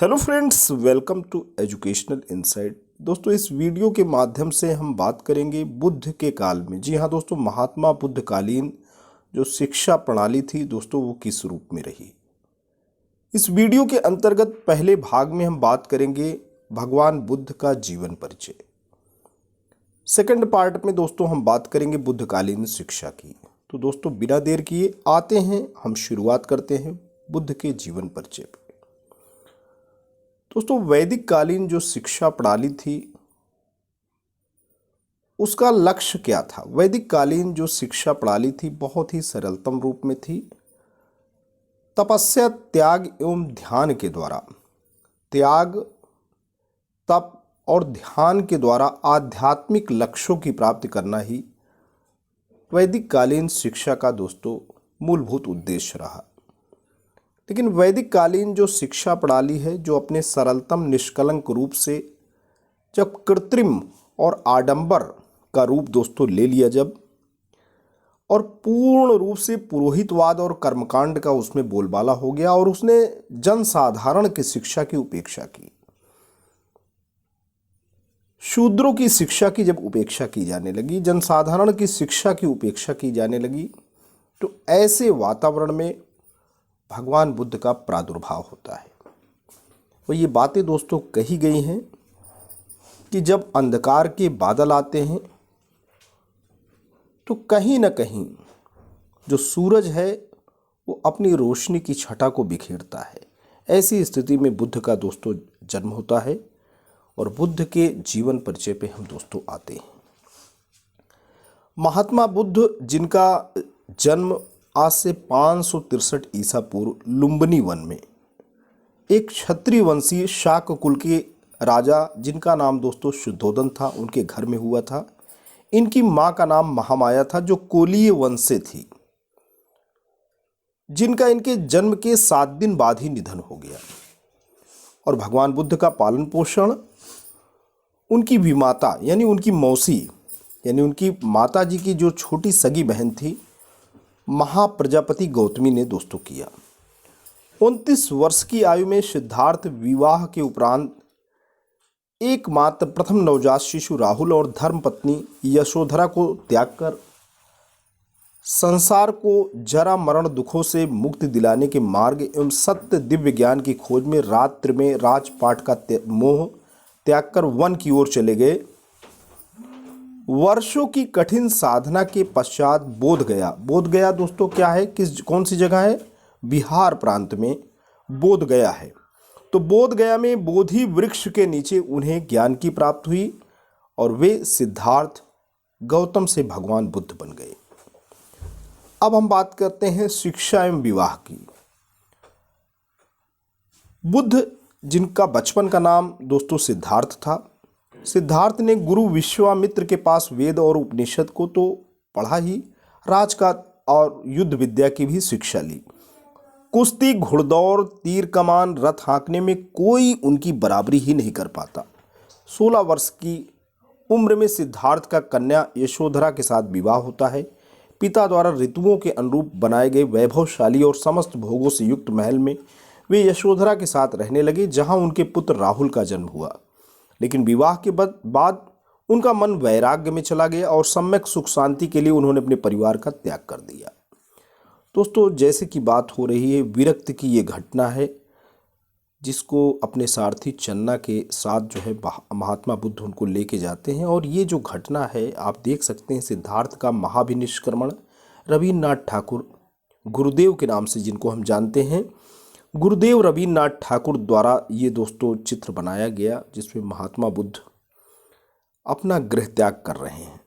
Hello friends, welcome to educational insight. दोस्तों, इस video के माध्यम से हम बात करेंगे बुद्ध के काल में। जी हाँ दोस्तों, महात्मा बुद्ध कालीन जो शिक्षा प्रणाली थी दोस्तों, वो किस रूप में रही। इस वीडियो के अंतर्गत पहले भाग में हम बात करेंगे भगवान बुद्ध का जीवन परिचय। सेकंड पार्ट में दोस्तों हम बात करेंगे बुद्धकालीन शिक्षा की। तो दोस्तों, बिना देर किए आते हैं, हम शुरुआत करते हैं बुद्ध के जीवन परिचय पर। दोस्तों, वैदिक कालीन जो शिक्षा प्रणाली थी उसका लक्ष्य क्या था। वैदिक कालीन जो शिक्षा प्रणाली थी बहुत ही सरलतम रूप में थी। तपस्या, त्याग एवं ध्यान के द्वारा, त्याग, तप और ध्यान के द्वारा आध्यात्मिक लक्ष्यों की प्राप्ति करना ही वैदिक कालीन शिक्षा का दोस्तों मूलभूत उद्देश्य रहा। लेकिन वैदिक कालीन जो शिक्षा प्रणाली है, जो अपने सरलतम निष्कलंक रूप से जब कृत्रिम और आडंबर का रूप दोस्तों ले लिया जब, और पूर्ण रूप से पुरोहितवाद और कर्मकांड का उसमें बोलबाला हो गया और उसने जनसाधारण की शिक्षा की उपेक्षा की, शूद्रों की शिक्षा की जब उपेक्षा की जाने लगी, जनसाधारण की शिक्षा की उपेक्षा की जाने लगी, तो ऐसे वातावरण में भगवान बुद्ध का प्रादुर्भाव होता है। और ये बातें दोस्तों कही गई हैं कि जब अंधकार के बादल आते हैं तो कहीं ना कहीं जो सूरज है वो अपनी रोशनी की छटा को बिखेरता है। ऐसी स्थिति में बुद्ध का दोस्तों जन्म होता है और बुद्ध के जीवन परिचय पे हम दोस्तों आते हैं। महात्मा बुद्ध, जिनका जन्म आज से 563 ईसा पूर्व लुम्बिनी वन में एक क्षत्रिय वंशीय शाक कुल के राजा, जिनका नाम दोस्तों शुद्धोदन था, उनके घर में हुआ था। इनकी मां का नाम महामाया था, जो कोलीय वंश से थी, जिनका इनके जन्म के 7 दिन बाद ही निधन हो गया। और भगवान बुद्ध का पालन पोषण उनकी विमाता यानी उनकी मौसी यानी उनकी माता जी की जो छोटी सगी बहन थी महाप्रजापति गौतमी ने दोस्तों किया। 29 वर्ष की आयु में सिद्धार्थ विवाह के उपरांत एकमात्र प्रथम नवजात शिशु राहुल और धर्मपत्नी यशोधरा को त्याग कर संसार को जरा मरण दुखों से मुक्ति दिलाने के मार्ग एवं सत्य दिव्य ज्ञान की खोज में रात्रि में राजपाट का मोह त्याग कर वन की ओर चले गए। वर्षों की कठिन साधना के पश्चात बोधगया दोस्तों क्या है, कौन सी जगह है, बिहार प्रांत में बोधगया है। तो बोधगया में बोधि वृक्ष के नीचे उन्हें ज्ञान की प्राप्ति हुई और वे सिद्धार्थ गौतम से भगवान बुद्ध बन गए। अब हम बात करते हैं शिक्षा एवं विवाह की। बुद्ध, जिनका बचपन का नाम दोस्तों सिद्धार्थ था, सिद्धार्थ ने गुरु विश्वामित्र के पास वेद और उपनिषद को तो पढ़ा ही, राजकाज और युद्ध विद्या की भी शिक्षा ली। कुश्ती, घुड़दौड़, तीर कमान, रथ हाँकने में कोई उनकी बराबरी ही नहीं कर पाता। 16 वर्ष की उम्र में सिद्धार्थ का कन्या यशोधरा के साथ विवाह होता है। पिता द्वारा ऋतुओं के अनुरूप बनाए गए वैभवशाली और समस्त भोगों से युक्त महल में वे यशोधरा के साथ रहने लगे, जहां उनके पुत्र राहुल का जन्म हुआ। लेकिन विवाह के बाद उनका मन वैराग्य में चला गया और सम्यक सुख शांति के लिए उन्होंने अपने परिवार का त्याग कर दिया। दोस्तों, जैसे कि बात हो रही है विरक्त की, ये घटना है जिसको अपने सारथी चन्ना के साथ जो है महात्मा बुद्ध उनको लेके जाते हैं। और ये जो घटना है आप देख सकते हैं, सिद्धार्थ का महाभिनिष्क्रमण रवीन्द्रनाथ ठाकुर, गुरुदेव के नाम से जिनको हम जानते हैं, गुरुदेव रवीन्द्रनाथ ठाकुर द्वारा ये दोस्तों चित्र बनाया गया, जिसमें महात्मा बुद्ध अपना गृह त्याग कर रहे हैं।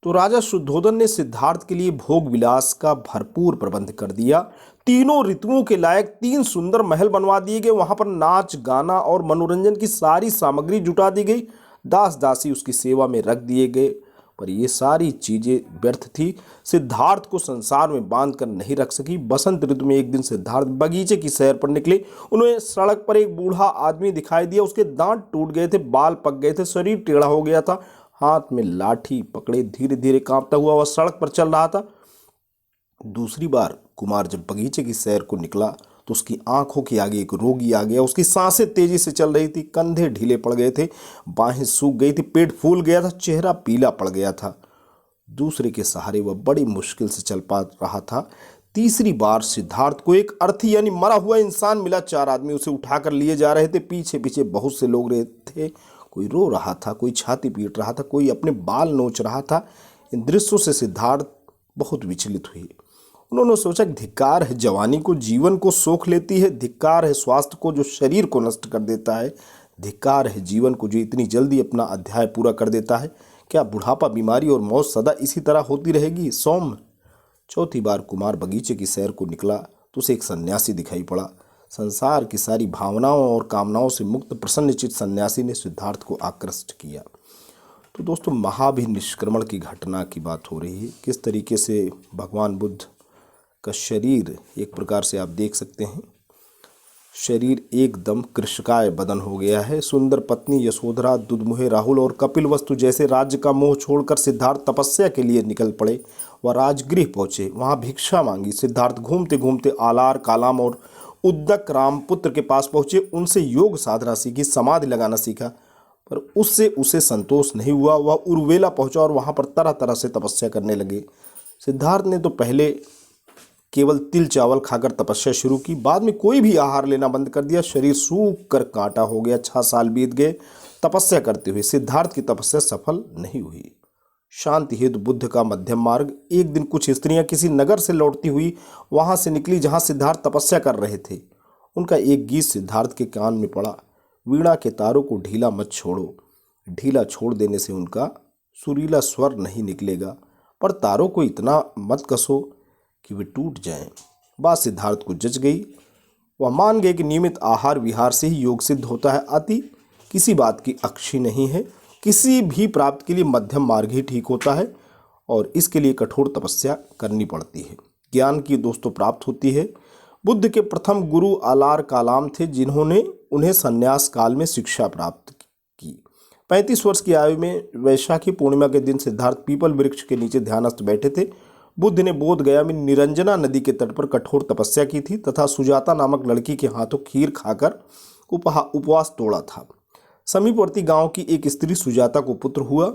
तो राजा शुद्धोदन ने सिद्धार्थ के लिए भोग विलास का भरपूर प्रबंध कर दिया। तीनों ऋतुओं के लायक 3 सुंदर महल बनवा दिए गए। वहां पर नाच गाना और मनोरंजन की सारी सामग्री जुटा दी गई। दास दासी उसकी सेवा में रख दिए गए, पर ये सारी चीजें व्यर्थ थी। सिद्धार्थ को संसार में बांध कर नहीं रख सकी। बसंत ऋतु में एक दिन सिद्धार्थ बगीचे की सैर पर निकले। उन्हें सड़क पर एक बूढ़ा आदमी दिखाई दिया। उसके दांत टूट गए थे, बाल पक गए थे, शरीर टेढ़ा हो गया था, हाथ में लाठी पकड़े धीरे धीरे कांपता हुआ वह सड़क पर चल रहा था। दूसरी बार कुमार जब बगीचे की सैर को निकला तो उसकी आंखों के आगे एक रोगी आ गया। उसकी सांसें तेजी से चल रही थी, कंधे ढीले पड़ गए थे, बाहें सूख गई थी, पेट फूल गया था, चेहरा पीला पड़ गया था। दूसरे के सहारे वह बड़ी मुश्किल से चल पा रहा था। तीसरी बार सिद्धार्थ को एक अर्थी यानी मरा हुआ इंसान मिला। 4 आदमी उसे उठाकर लिए जा रहे थे। पीछे पीछे बहुत से लोग रहे थे। कोई रो रहा था, कोई छाती पीट रहा था, कोई अपने बाल नोच रहा था। इन दृश्यों से सिद्धार्थ बहुत विचलित हुए। उन्होंने सोचा, धिक्कार है जवानी को, जीवन को सोख लेती है। धिक्कार है स्वास्थ्य को, जो शरीर को नष्ट कर देता है। धिक्कार है जीवन को, जो इतनी जल्दी अपना अध्याय पूरा कर देता है। क्या बुढ़ापा, बीमारी और मौत सदा इसी तरह होती रहेगी? सौम्य। चौथी बार कुमार बगीचे की सैर को निकला तो उसे एक सन्यासी दिखाई पड़ा। संसार की सारी भावनाओं और कामनाओं से मुक्त प्रसन्नचित्त सन्यासी ने सिद्धार्थ को आकृष्ट किया। तो दोस्तों, महाभिनिष्क्रमण की घटना की बात हो रही है। किस तरीके से भगवान बुद्ध का शरीर, एक प्रकार से आप देख सकते हैं, शरीर एकदम कृशकाय बदन हो गया है। सुंदर पत्नी यशोधरा, दुधमुहे राहुल और कपिलवस्तु जैसे राज्य का मोह छोड़कर सिद्धार्थ तपस्या के लिए निकल पड़े। वह राजगृह पहुँचे, वहाँ भिक्षा मांगी। सिद्धार्थ घूमते घूमते आलार, कालाम और उद्दक रामपुत्र के पास पहुँचे। उनसे योग साधना सीखी, समाधि लगाना सीखा, पर उससे उसे संतोष नहीं हुआ। वह उर्वेला पहुँचा और वहाँ पर तरह तरह से तपस्या करने लगे। सिद्धार्थ ने तो पहले केवल तिल चावल खाकर तपस्या शुरू की, बाद में कोई भी आहार लेना बंद कर दिया। शरीर सूख कर कांटा हो गया। 6 साल बीत गए तपस्या करते हुए। सिद्धार्थ की तपस्या सफल नहीं हुई। शांति हेतु बुद्ध का मध्यम मार्ग। एक दिन कुछ स्त्रियां किसी नगर से लौटती हुई वहां से निकली जहां सिद्धार्थ तपस्या कर रहे थे। उनका एक गीत सिद्धार्थ के कान में पड़ा, वीणा के तारों को ढीला मत छोड़ो। ढीला छोड़ देने से उनका सुरीला स्वर नहीं निकलेगा, पर तारों को इतना मत कसो कि वे टूट जाएं। बात सिद्धार्थ को जच गई। वह मान गए कि नियमित आहार विहार से ही योग सिद्ध होता है। अति किसी बात की अक्षी नहीं है। किसी भी प्राप्त के लिए मध्यम मार्ग ही ठीक होता है और इसके लिए कठोर तपस्या करनी पड़ती है। ज्ञान की दोस्तों प्राप्त होती है। बुद्ध के प्रथम गुरु आलार कालाम थे, जिन्होंने उन्हें संन्यास काल में शिक्षा प्राप्त की। 35 वर्ष की आयु में वैशाखी पूर्णिमा के दिन सिद्धार्थ पीपल वृक्ष के नीचे ध्यानस्थ बैठे थे। बुद्ध ने बोध गया में निरंजना नदी के तट पर कठोर तपस्या की थी तथा सुजाता नामक लड़की के हाथों खीर खाकर उपवास तोड़ा था। समीपवर्ती गांव की एक स्त्री सुजाता को पुत्र हुआ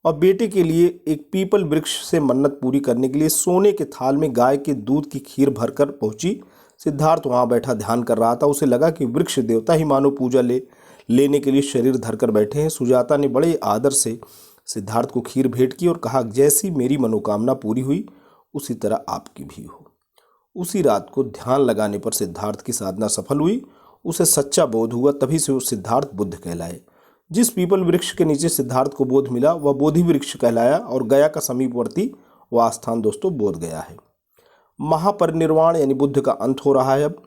और बेटे के लिए एक पीपल वृक्ष से मन्नत पूरी करने के लिए सोने के थाल में गाय के दूध की खीर भरकर पहुंची। सिद्धार्थ वहां बैठा ध्यान कर रहा था। उसे लगा कि वृक्ष देवता ही मानो पूजा लेने के लिए शरीर धरकर बैठे हैं। सुजाता ने बड़े आदर से सिद्धार्थ को खीर भेंट की और कहा, जैसी मेरी मनोकामना पूरी हुई उसी तरह आपकी भी हो। उसी रात को ध्यान लगाने पर सिद्धार्थ की साधना सफल हुई। उसे सच्चा बोध हुआ, तभी से वो सिद्धार्थ बुद्ध कहलाए। जिस पीपल वृक्ष के नीचे सिद्धार्थ को बोध मिला वह बोधि वृक्ष कहलाया और गया का समीपवर्ती वह स्थान दोस्तों बोध गया है। महापरिनिर्वाण यानी बुद्ध का अंत हो रहा है। अब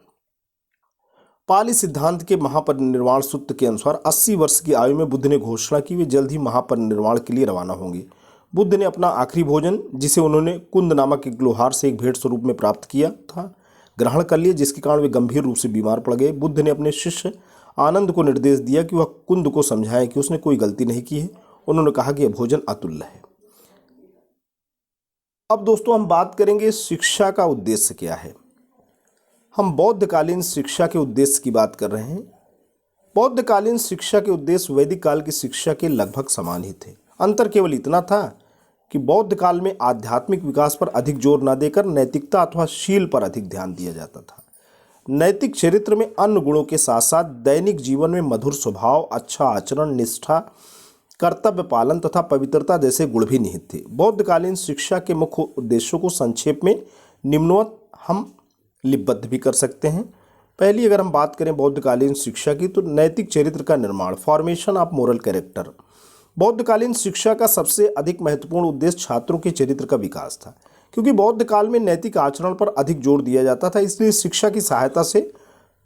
पाली सिद्धांत के महापरिनिर्वाण सूत्र के अनुसार 80 वर्ष की आयु में बुद्ध ने घोषणा की वे जल्द ही महापरिनिर्वाण के लिए रवाना होंगे। बुद्ध ने अपना आखिरी भोजन, जिसे उन्होंने कुंद नामक एक लोहार से एक भेंट स्वरूप में प्राप्त किया था, ग्रहण कर लिया, जिसके कारण वे गंभीर रूप से बीमार पड़ गए। बुद्ध ने अपने शिष्य आनंद को निर्देश दिया कि वह कुंद को समझाए कि उसने कोई गलती नहीं की है। उन्होंने कहा कि यह भोजन अतुल्य है। अब दोस्तों हम बात करेंगे शिक्षा का उद्देश्य क्या है। हम बौद्धकालीन शिक्षा के उद्देश्य की बात कर रहे हैं। बौद्धकालीन शिक्षा के उद्देश्य वैदिक काल की शिक्षा के लगभग समान ही थे। अंतर केवल इतना था कि बौद्ध काल में आध्यात्मिक विकास पर अधिक जोर न देकर नैतिकता अथवा शील पर अधिक ध्यान दिया जाता था। नैतिक चरित्र में अन्य गुणों के साथ साथ दैनिक जीवन में मधुर स्वभाव, अच्छा आचरण, निष्ठा, कर्तव्य पालन तथा पवित्रता जैसे गुण भी निहित थे। बौद्धकालीन शिक्षा के मुख्य उद्देश्यों को संक्षेप में निम्नवत हम लिपिबद्ध भी कर सकते हैं। पहली अगर हम बात करें बौद्धकालीन शिक्षा की, तो नैतिक चरित्र का निर्माण, फॉर्मेशन ऑफ मोरल कैरेक्टर। बौद्धकालीन शिक्षा का सबसे अधिक महत्वपूर्ण उद्देश्य छात्रों के चरित्र का विकास था। क्योंकि बौद्ध काल में नैतिक आचरण पर अधिक जोर दिया जाता था, इसलिए शिक्षा की सहायता से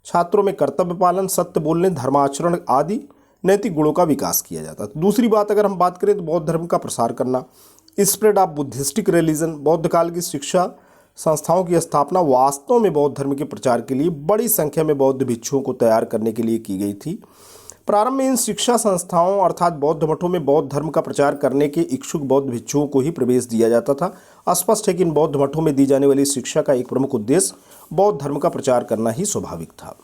छात्रों में कर्तव्य पालन, सत्य बोलने, धर्माचरण आदि नैतिक गुणों का विकास किया जाता था। दूसरी बात अगर हम बात करें तो बौद्ध धर्म का प्रसार करना, स्प्रेड ऑफ बुद्धिस्टिक रिलीजन। बौद्ध काल की शिक्षा संस्थाओं की स्थापना वास्तव में बौद्ध धर्म के प्रचार के लिए बड़ी संख्या में बौद्ध भिक्षुओं को तैयार करने के लिए की गई थी। प्रारंभ में इन शिक्षा संस्थाओं अर्थात बौद्ध मठों में बौद्ध धर्म का प्रचार करने के इच्छुक बौद्ध भिक्षुओं को ही प्रवेश दिया जाता था। स्पष्ट है कि इन बौद्ध मठों में दी जाने वाली शिक्षा का एक प्रमुख उद्देश्य बौद्ध धर्म का प्रचार करना ही स्वाभाविक था।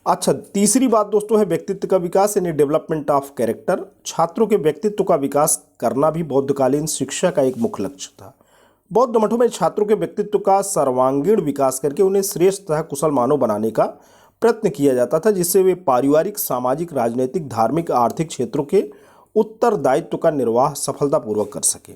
अच्छा, तीसरी बात दोस्तों है व्यक्तित्व का विकास यानी डेवलपमेंट ऑफ कैरेक्टर। छात्रों के व्यक्तित्व का विकास करना भी बौद्धकालीन शिक्षा का एक मुख्य लक्ष्य था। बौद्ध मठों में छात्रों के व्यक्तित्व का सर्वांगीण विकास करके उन्हें श्रेष्ठ तथा कुशल मानव बनाने का प्रयत्न किया जाता था, जिससे वे पारिवारिक, सामाजिक, राजनीतिक, धार्मिक, आर्थिक क्षेत्रों के उत्तरदायित्व का निर्वाह सफलतापूर्वक कर सके।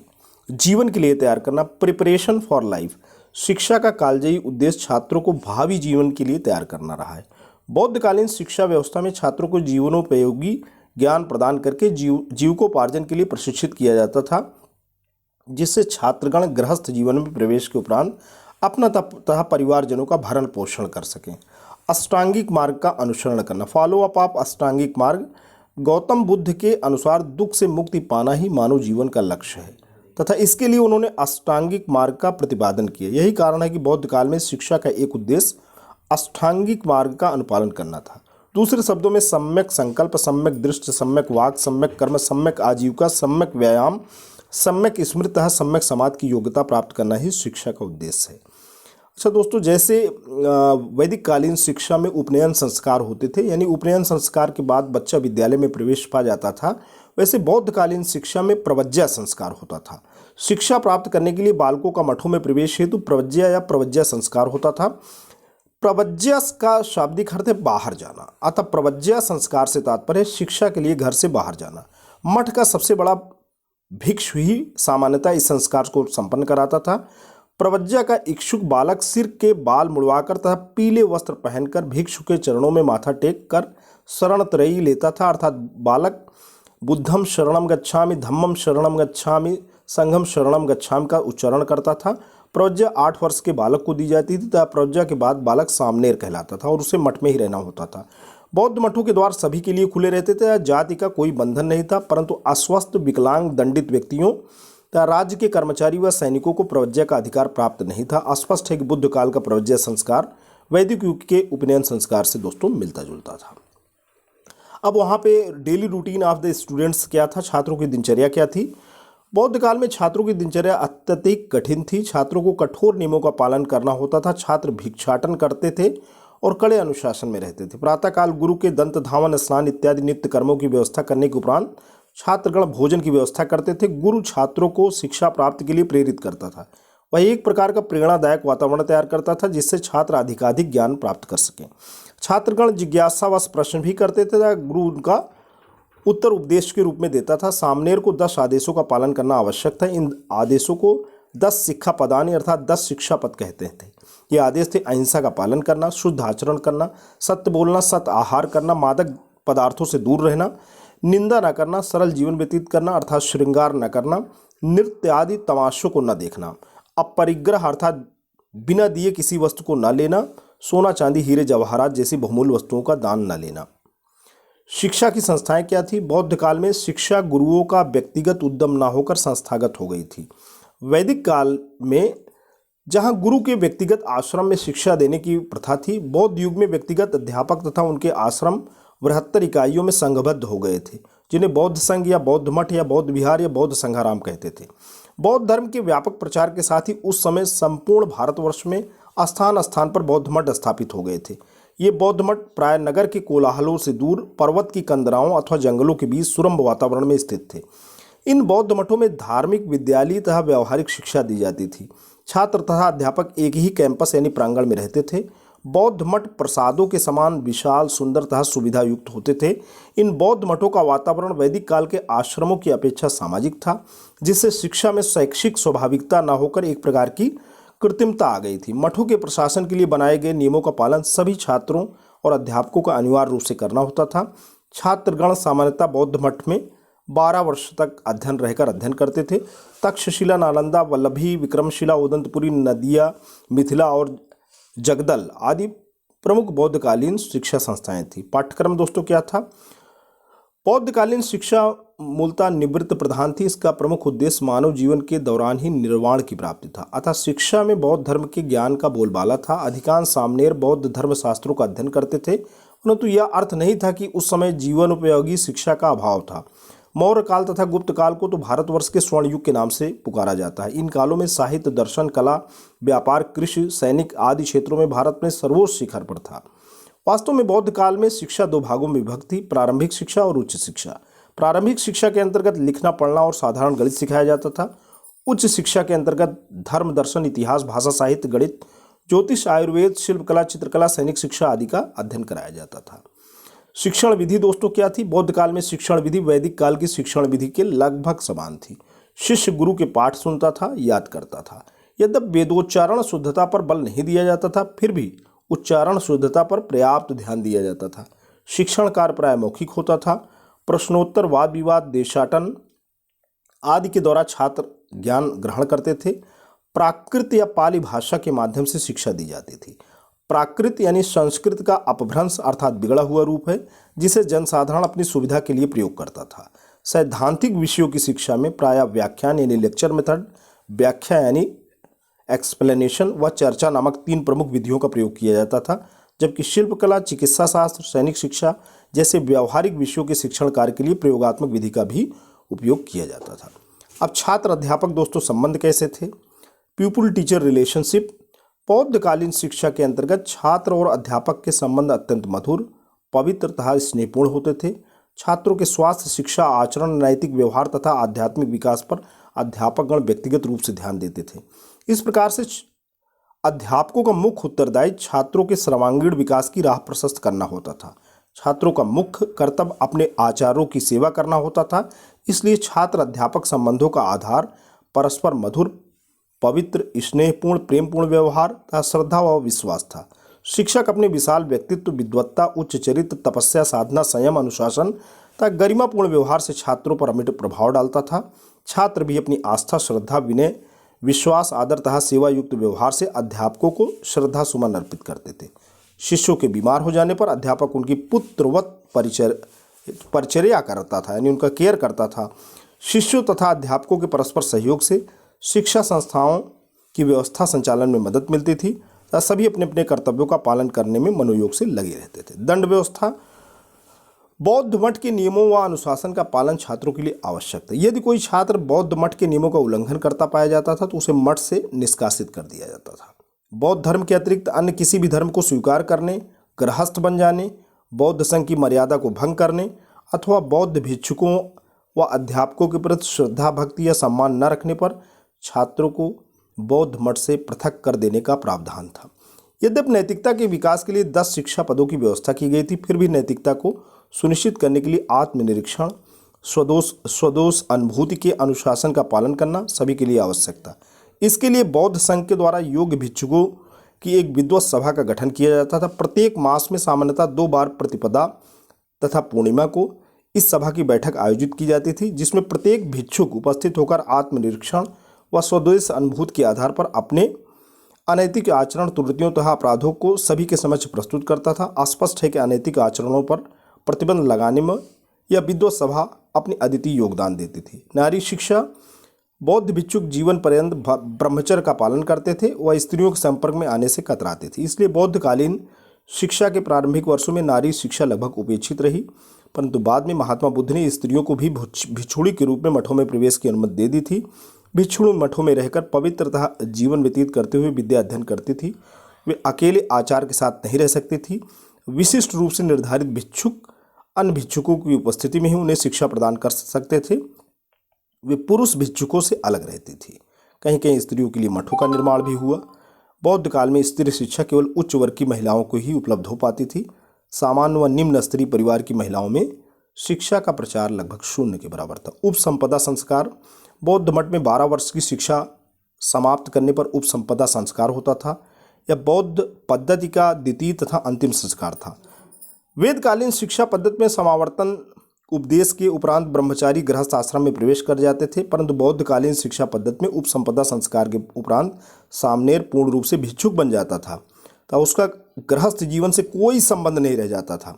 जीवन के लिए तैयार करना, प्रिपरेशन फॉर लाइफ। शिक्षा का कालजयी उद्देश्य छात्रों को भावी जीवन के लिए तैयार करना रहा है। बौद्धकालीन शिक्षा व्यवस्था में छात्रों को जीवनोपयोगी ज्ञान प्रदान करके जीविकोपार्जन के लिए प्रशिक्षित किया जाता था, जिससे छात्रगण गृहस्थ जीवन में प्रवेश के उपरांत अपना तथा परिवारजनों का भरण पोषण कर सकें। अष्टांगिक मार्ग का अनुसरण करना, फॉलो अप ऑफ अष्टांगिक मार्ग। गौतम बुद्ध के अनुसार दुख से मुक्ति पाना ही मानव जीवन का लक्ष्य है तथा इसके लिए उन्होंने अष्टांगिक मार्ग का प्रतिपादन किया। यही कारण है कि बौद्ध काल में शिक्षा का एक उद्देश्य अष्टांगिक मार्ग का अनुपालन करना था। दूसरे शब्दों में सम्यक संकल्प, सम्यक दृष्टि, सम्यक वाक, सम्यक कर्म, सम्यक आजीविका, सम्यक व्यायाम, सम्यक स्मृति तथा सम्यक समाज की योग्यता प्राप्त करना ही शिक्षा का उद्देश्य है। अच्छा दोस्तों, जैसे वैदिक कालीन शिक्षा में उपनयन संस्कार होते थे, यानी उपनयन संस्कार के बाद बच्चा विद्यालय में प्रवेश पा जाता था, वैसे बौद्धकालीन शिक्षा में प्रवज्या संस्कार होता था। शिक्षा प्राप्त करने के लिए बालकों का मठों में प्रवेश हेतु प्रवज्या या प्रवज्या संस्कार होता था। प्रवज्या का शाब्दिक अर्थ है बाहर जाना, अतः प्रवज्या संस्कार से तात्पर्य शिक्षा के लिए घर से बाहर जाना। मठ का सबसे बड़ा भिक्षु ही सामान्यतः इस संस्कार को संपन्न कराता था। प्रवज्या का इच्छुक बालक सिर के बाल मुड़वाकर तथा पीले वस्त्र पहनकर भिक्षु के चरणों में माथा टेक कर शरण त्रयी लेता था, अर्थात बालक बुद्धम शरणम गच्छामि, धम्मम शरणम गच्छामि, संघम शरणम गच्छामि का उच्चारण करता था। प्रवज्या 8 वर्ष के बालक को दी जाती थी तथा प्रवज्या के बाद बालक सामनेर कहलाता था और उसे मठ में ही रहना होता था। बौद्ध मठों के द्वार सभी के लिए खुले रहते थे। जाति का कोई बंधन नहीं था, परंतु अस्वस्थ, विकलांग, दंडित व्यक्तियों तथा राज्य के कर्मचारी व सैनिकों को प्रवज्या का अधिकार प्राप्त नहीं था। स्पष्ट है कि बुद्ध काल का प्रवज्या संस्कार वैदिक युग के उपनयन संस्कार से दोस्तों मिलता जुलता था। अब वहाँ पे daily routine of the students क्या था, छात्रों की दिनचर्या क्या थी। बौद्ध काल में छात्रों की दिनचर्या अत्यधिक कठिन थी। छात्रों को कठोर नियमों का पालन करना होता था। छात्र भिक्षाटन करते थे और कड़े अनुशासन में रहते थे। प्रातःकाल गुरु के दंत धावन, स्नान इत्यादि नित्य कर्मों की व्यवस्था करने के उपरांत छात्रगण भोजन की व्यवस्था करते थे। गुरु छात्रों को शिक्षा प्राप्ति के लिए प्रेरित करता था। वह एक प्रकार का प्रेरणादायक वातावरण तैयार करता था जिससे छात्र अधिकाधिक ज्ञान प्राप्त कर सकें। छात्रगण जिज्ञासावश प्रश्न भी करते थे। गुरु उनका उत्तर उपदेश के रूप में देता था। सामनेर को 10 आदेशों का पालन करना आवश्यक था। इन आदेशों को 10 शिक्षा पदानी अर्थात 10 शिक्षा पद कहते थे। ये आदेश थे अहिंसा का पालन करना, शुद्ध आचरण करना, सत्य बोलना, सत्य आहार करना, मादक पदार्थों से दूर रहना, निंदा न करना, सरल जीवन व्यतीत करना अर्थात श्रृंगार न करना, नृत्य आदि तमाशों को न देखना, अपरिग्रह अर्थात बिना दिए किसी वस्तु को न लेना, सोना चांदी हीरे जवाहरात जैसी बहुमूल्य वस्तुओं का दान न लेना। शिक्षा की संस्थाएं क्या थी। बौद्ध काल में शिक्षा गुरुओं का व्यक्तिगत उद्यम न होकर संस्थागत हो गई थी। वैदिक काल में जहां गुरु के व्यक्तिगत आश्रम में शिक्षा देने की प्रथा थी, बौद्ध युग में व्यक्तिगत अध्यापक तथा उनके आश्रम बृहत्तर इकाइयों में संघबद्ध हो गए थे, जिन्हें बौद्ध संघ या बौद्ध मठ या बौद्ध विहार या बौद्ध संघाराम कहते थे। बौद्ध धर्म के व्यापक प्रचार के साथ ही उस समय संपूर्ण भारतवर्ष में स्थान स्थान पर बौद्ध मठ स्थापित हो गए थे। ये बौद्ध मठ प्राय नगर के कोलाहलों से दूर पर्वत की कंदराओं अथवा जंगलों के बीच सुरम्य वातावरण में स्थित थे। इन बौद्ध मठों में धार्मिक, विद्यालयी तथा व्यवहारिक शिक्षा दी जाती थी। छात्र तथा अध्यापक एक ही कैंपस यानी प्रांगण में रहते थे। बौद्ध मठ प्रसादों के समान विशाल, सुंदर तथा सुविधा युक्त होते थे। इन बौद्ध मठों का वातावरण वैदिक काल के आश्रमों की अपेक्षा सामाजिक था, जिससे शिक्षा में शैक्षिक स्वाभाविकता न होकर एक प्रकार की कृत्रिमता आ गई थी। मठों के प्रशासन के लिए बनाए गए नियमों का पालन सभी छात्रों और अध्यापकों का अनिवार्य रूप से करना होता था। छात्रगण सामान्यतः बौद्ध मठ में 12 वर्ष तक अध्ययन करते थे। तक्षशिला, नालंदा, वल्लभी, विक्रमशिला, उदंतपुरी, नदिया, मिथिला और जगदल आदि प्रमुख बौद्धकालीन शिक्षा संस्थाएं थी। पाठ्यक्रम दोस्तों क्या था। बौद्धकालीन शिक्षा मूलतः निवृत्त प्रधान थी। इसका प्रमुख उद्देश्य मानव जीवन के दौरान ही निर्वाण की प्राप्ति था। अतः शिक्षा में बौद्ध धर्म के ज्ञान का बोलबाला था। अधिकांश सामनेर बौद्ध धर्म शास्त्रों का अध्ययन करते थे, परंतु यह अर्थ नहीं था कि उस समय जीवन उपयोगी शिक्षा का अभाव था। मौर्य काल तथा गुप्त काल को तो भारतवर्ष के स्वर्ण युग के नाम से पुकारा जाता है। इन कालों में साहित्य, दर्शन, कला, व्यापार, कृषि, सैनिक आदि क्षेत्रों में भारत में सर्वोच्च शिखर पर था। वास्तव में बौद्ध काल में शिक्षा दो भागों में विभक्त थी, प्रारंभिक शिक्षा और उच्च शिक्षा। प्रारंभिक शिक्षा के अंतर्गत लिखना, पढ़ना और साधारण गणित सिखाया जाता था। उच्च शिक्षा के अंतर्गत धर्म, दर्शन, इतिहास, भाषा, साहित्य, गणित, ज्योतिष, आयुर्वेद, शिल्पकला, चित्रकला, सैनिक शिक्षा आदि का अध्ययन कराया जाता था। शिक्षण विधि दोस्तों क्या थी? बौद्ध काल में शिक्षण विधि वैदिक काल की शिक्षण विधि के लगभग समान थी। शिष्य गुरु के पाठ सुनता था, याद करता था। यद्यपि वेदोच्चारण शुद्धता पर बल नहीं दिया जाता था, फिर भी उच्चारण शुद्धता पर पर्याप्त ध्यान दिया जाता था। शिक्षण कार्य प्राय मौखिक होता था। प्रश्नोत्तर, वाद विवाद, देशाटन आदि के द्वारा छात्र ज्ञान ग्रहण करते थे। प्राकृत या पाली भाषा के माध्यम से शिक्षा दी जाती थी। प्राकृत यानी संस्कृत का अपभ्रंश अर्थात बिगड़ा हुआ रूप है, जिसे जनसाधारण अपनी सुविधा के लिए प्रयोग करता था। सैद्धांतिक विषयों की शिक्षा में प्रायः व्याख्यान यानी लेक्चर मेथड, व्याख्या यानी एक्सप्लेनेशन व चर्चा नामक तीन प्रमुख विधियों का प्रयोग किया जाता था, जबकि शिल्पकला, चिकित्सा शास्त्र, सैनिक शिक्षा जैसे व्यावहारिक विषयों के शिक्षण कार्य के लिए प्रयोगात्मक विधि का भी उपयोग किया जाता था। अब छात्र अध्यापक दोस्तों संबंध कैसे थे? People teacher relationship. बौद्धकालीन शिक्षा के अंतर्गत छात्र और अध्यापक के संबंध अत्यंत मधुर, पवित्र तथा स्नेहपूर्ण होते थे। छात्रों के स्वास्थ्य, शिक्षा, आचरण, नैतिक व्यवहार तथा आध्यात्मिक विकास पर अध्यापकगण व्यक्तिगत रूप से ध्यान देते थे। इस प्रकार से अध्यापकों का मुख्य उत्तरदायित्व छात्रों के सर्वांगीण विकास की राह प्रशस्त करना होता था। छात्रों का मुख्य कर्तव्य अपने आचार्यों की सेवा करना होता था। इसलिए छात्र अध्यापक संबंधों का आधार परस्पर मधुर, पवित्र, स्नेहपूर्ण, प्रेमपूर्ण व्यवहार तथा श्रद्धा व विश्वास था। शिक्षक अपने विशाल व्यक्तित्व, विद्वत्ता, उच्च चरित्र, तपस्या, साधना, संयम, अनुशासन तथा गरिमापूर्ण व्यवहार से छात्रों पर अमिट प्रभाव डालता था। छात्र भी अपनी आस्था, श्रद्धा, विनय, विश्वास, आदर तथा सेवा युक्त व्यवहार से अध्यापकों को श्रद्धा सुमन अर्पित करते थे। शिष्यों के बीमार हो जाने पर अध्यापक उनकी पुत्रवत परिचर्या करता था, यानी उनका केयर करता था। शिष्यों तथा अध्यापकों के परस्पर सहयोग से शिक्षा संस्थाओं की व्यवस्था संचालन में मदद मिलती थी तथा सभी अपने अपने कर्तव्यों का पालन करने में मनोयोग से लगे रहते थे। दंड व्यवस्था। बौद्ध मठ के नियमों व अनुशासन का पालन छात्रों के लिए आवश्यक था। यदि कोई छात्र बौद्ध मठ के नियमों का उल्लंघन करता पाया जाता था तो उसे मठ से निष्कासित कर दिया जाता था। बौद्ध धर्म के अतिरिक्त अन्य किसी भी धर्म को स्वीकार करने, गृहस्थ बन जाने, बौद्ध संघ की मर्यादा को भंग करने अथवा बौद्ध भिक्षुकों व अध्यापकों के प्रति श्रद्धा, भक्ति या सम्मान न रखने पर छात्रों को बौद्ध मठ से पृथक कर देने का प्रावधान था। यद्यपि नैतिकता के विकास के लिए 10 शिक्षा पदों की व्यवस्था की गई थी, फिर भी नैतिकता को सुनिश्चित करने के लिए आत्मनिरीक्षण, स्वदोष अनुभूति के अनुशासन का पालन करना सभी के लिए आवश्यक था। इसके लिए बौद्ध संघ के द्वारा योग्य भिक्षुकों की एक विद्वत सभा का गठन किया जाता था। प्रत्येक मास में सामान्यतः 2 बार प्रतिपदा तथा पूर्णिमा को इस सभा की बैठक आयोजित की जाती थी, जिसमें प्रत्येक भिक्षुक उपस्थित होकर आत्मनिरीक्षण व स्वदेश अनुभूति के आधार पर अपने अनैतिक आचरण, त्रुटियों तथा अपराधों को सभी के समक्ष प्रस्तुत करता था। स्पष्ट है कि अनैतिक आचरणों पर प्रतिबंध लगाने में यह विद्वत सभा अपनी अद्वितीय योगदान देती थी। नारी शिक्षा। बौद्ध भिक्षुक जीवन पर्यंत ब्रह्मचर्य का पालन करते थे व स्त्रियों के संपर्क में आने से कतराते थे। इसलिए बौद्धकालीन शिक्षा के प्रारंभिक वर्षों में नारी शिक्षा लगभग उपेक्षित रही, परंतु बाद में महात्मा बुद्ध ने स्त्रियों को भी भिक्षुणी के रूप में मठों में प्रवेश की अनुमति दे दी थी। भिक्षुणी मठों में रहकर पवित्र तथा जीवन व्यतीत करते हुए विद्या अध्ययन करती थी। वे अकेले आचार के साथ नहीं रह सकती थी। विशिष्ट रूप से निर्धारित भिक्षुक अन्य भिक्षुकों की उपस्थिति में ही उन्हें शिक्षा प्रदान कर सकते थे। वे पुरुष भिक्षुकों से अलग रहती थी। कहीं कहीं स्त्रियों के लिए मठों का निर्माण भी हुआ। बौद्ध काल में स्त्री शिक्षा केवल उच्च वर्ग की महिलाओं को ही उपलब्ध हो पाती थी। सामान्य व निम्न स्तरीय परिवार की महिलाओं में शिक्षा का प्रचार लगभग शून्य के बराबर था। उपसंपदा संस्कार। बौद्ध मठ में 12 वर्ष की शिक्षा समाप्त करने पर उपसंपदा संस्कार होता था। यह बौद्ध पद्धति का द्वितीय तथा अंतिम संस्कार था। वेदकालीन शिक्षा पद्धति में समावर्तन उपदेश के उपरांत ब्रह्मचारी गृहस्थ आश्रम में प्रवेश कर जाते थे, परंतु बौद्धकालीन शिक्षा पद्धति में उपसंपदा संस्कार के उपरांत सामनेर पूर्ण रूप से भिक्षुक बन जाता था, तो उसका गृहस्थ जीवन से कोई संबंध नहीं रह जाता था।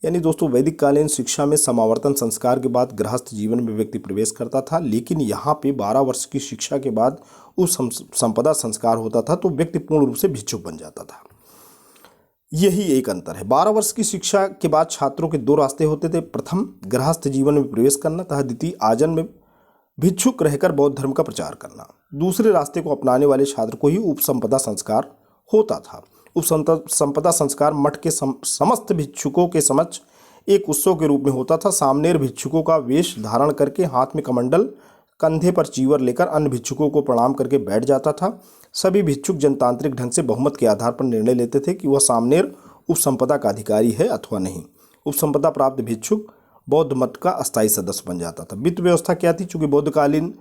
यानी दोस्तों, वैदिक कालीन शिक्षा में समावर्तन संस्कार के बाद गृहस्थ जीवन में व्यक्ति प्रवेश करता था, लेकिन यहाँ पे 12 वर्ष की शिक्षा के बाद उस संपदा संस्कार होता था तो व्यक्ति पूर्ण रूप से भिक्षुक बन जाता था। यही एक अंतर है। 12 वर्ष की शिक्षा के बाद छात्रों के दो रास्ते होते थे। प्रथम, गृहस्थ जीवन में प्रवेश करना तथा द्वितीय, आजन में भिक्षुक रहकर बौद्ध धर्म का प्रचार करना। दूसरे रास्ते को अपनाने वाले छात्र को ही उपसंपदा संस्कार होता था। उपसंपदा संस्कार मठ के समस्त भिक्षुकों के समक्ष एक उत्सव के रूप में होता था। सामनेर भिक्षुकों का वेश धारण करके, हाथ में कमंडल, कंधे पर चीवर लेकर अन्य भिक्षुकों को प्रणाम करके बैठ जाता था। सभी भिक्षुक जनतांत्रिक ढंग से बहुमत के आधार पर निर्णय लेते थे कि वह सामनेर उपसंपदा का अधिकारी है अथवा नहीं। उपसंपदा प्राप्त भिक्षुक बौद्ध मत का अस्थायी सदस्य बन जाता था। वित्त व्यवस्था क्या थी? चूंकि बौद्धकालीन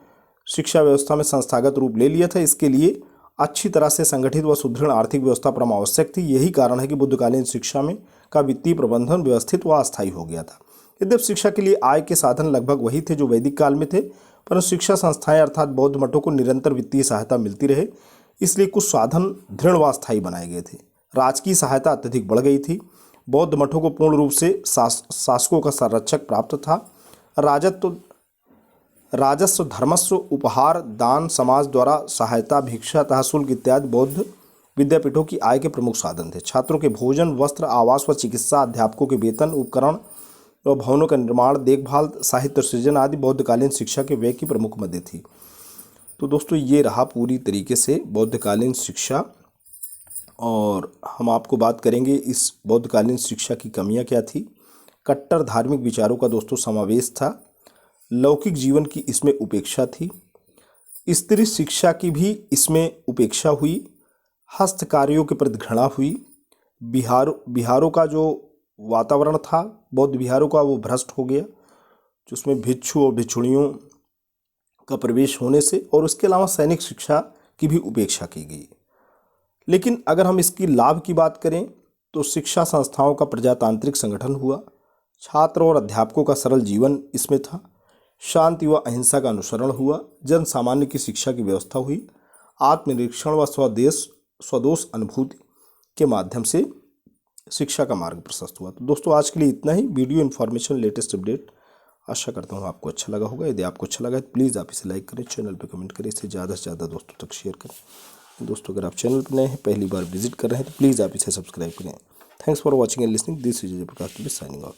शिक्षा व्यवस्था में संस्थागत रूप ले लिया था, इसके लिए अच्छी तरह से संगठित व सुदृढ़ आर्थिक व्यवस्था परम आवश्यक थी। यही कारण है कि बुद्धकालीन शिक्षा में का वित्तीय प्रबंधन व्यवस्थित व अस्थायी हो गया था। यद्यपि शिक्षा के लिए आय के साधन लगभग वही थे जो वैदिक काल में थे, परंतु शिक्षा संस्थाएं अर्थात बौद्ध मठों को निरंतर वित्तीय सहायता मिलती रहे, इसलिए कुछ साधन दृढ़ व अस्थायी बनाए गए थे। राजकीय सहायता अत्यधिक बढ़ गई थी। बौद्ध मठों को पूर्ण रूप से शासकों का संरक्षक प्राप्त था। राजस्व, धर्मस्व, उपहार, दान, समाज द्वारा सहायता, भिक्षा तथा शुल्क इत्यादि बौद्ध विद्यापीठों की आय के प्रमुख साधन थे। छात्रों के भोजन, वस्त्र, आवास व चिकित्सा, अध्यापकों के वेतन, उपकरण व भवनों का निर्माण, देखभाल, साहित्य सृजन आदि बौद्धकालीन शिक्षा के व्यय की प्रमुख मदें थी। तो दोस्तों, ये रहा पूरी तरीके से बौद्धकालीन शिक्षा। और हम आपको बात करेंगे इस बौद्धकालीन शिक्षा की कमियां क्या थी। कट्टर धार्मिक विचारों का दोस्तों समावेश था। लौकिक जीवन की इसमें उपेक्षा थी। स्त्री शिक्षा की भी इसमें उपेक्षा हुई। हस्तकार्यों के प्रति घृणा हुई। बिहारों का जो वातावरण था बौद्ध विहारों का, वो भ्रष्ट हो गया, जिसमें भिक्षु और भिक्षुणियों का प्रवेश होने से, और उसके अलावा सैनिक शिक्षा की भी उपेक्षा की गई। लेकिन अगर हम इसकी लाभ की बात करें तो शिक्षा संस्थाओं का प्रजातांत्रिक संगठन हुआ। छात्र और अध्यापकों का सरल जीवन इसमें था। शांति व अहिंसा का अनुसरण हुआ। जन सामान्य की शिक्षा की व्यवस्था हुई। आत्मनिरीक्षण व स्वदोष अनुभूति के माध्यम से शिक्षा का मार्ग प्रशस्त हुआ। तो दोस्तों, आज के लिए इतना ही। वीडियो इन्फॉर्मेशन, लेटेस्ट अपडेट आशा करता हूँ आपको अच्छा लगा होगा। यदि आपको अच्छा लगा तो प्लीज़ आप इसे लाइक करें, चैनल पे कमेंट करें, इसे ज़्यादा से ज़्यादा दोस्तों तक शेयर करें। दोस्तों, अगर आप चैनल पर नए हैं, पहली बार विजिट कर रहे हैं, तो प्लीज़ आप इसे सब्सक्राइब करें। Thanks for watching and listening. This is Prakash signing off.